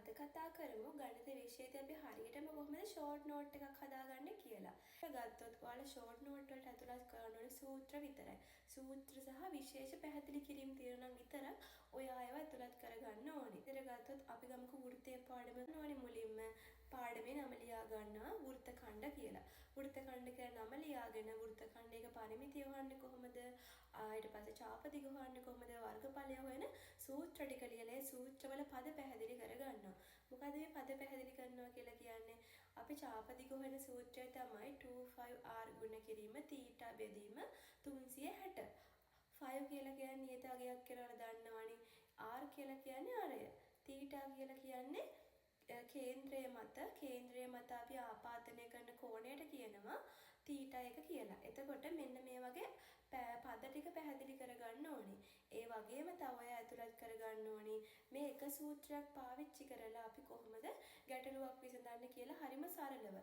අද කතා කරමු ගණිත විෂයේදී අපි හරියටම කොහොමද ෂෝට් නෝට් එකක් හදාගන්නේ කියලා. ගත්තොත් ඔයාලා ෂෝට් නෝට් වලට ඇතුළත් කරන්න ඕනේ සූත්‍ර විතරයි. සූත්‍ර සහ විශේෂ පැහැදිලි කිරීම් තියෙනවා නම් විතරක් ඔයා ඒවා ඇතුළත් කරගන්න ඕනේ. ඉතින් ගත්තොත් අපි ගමුකෝ වෘත්තීය පාඩම ඕනේ මුලින්ම පාඩමේ නම ලියා ගන්නවා වෘත්ත ඛණ්ඩ කියලා. වෘත්ත ඛණ්ඩ කියලා නම ලියාගෙන වෘත්ත ඛණ්ඩයක පරිමිතිය හොයන්නේ කොහොමද? ඊට පස්සේ චාප දිග හොයන්නේ කොහොමද? වර්ගඵලය හොයන සූත්‍ර ටික ලියලා ඒ සූත්‍රවල පද පැහැදිලි කරගන්නවා. මොකද මේ පද පැහැදිලි කරනවා කියලා කියන්නේ අපි චාපදිග හොයන සූත්‍රය තමයි 25r ගුණ කිරීම θ බෙදීම 360. 5 කියලා කියන්නේ නියත අගයක් කියලා දන්නවනේ. r කියලා කියන්නේ අරය. θ කියලා කියන්නේ කේන්ද්‍රය මත අපි ආපාදනය කරන කෝණයට කියනවා θ එක කියලා. එතකොට මෙන්න මේ වගේ පද ටික පැහැදිලි කරගන්න ඕනේ. ඒ වගේම තව ඔය ඇතුළත් කරගන්න ඕනේ මේ එක සූත්‍රයක් පාවිච්චි කරලා අපි කොහොමද ගැටලුවක් විසඳන්නේ කියලා හරිම සරලව.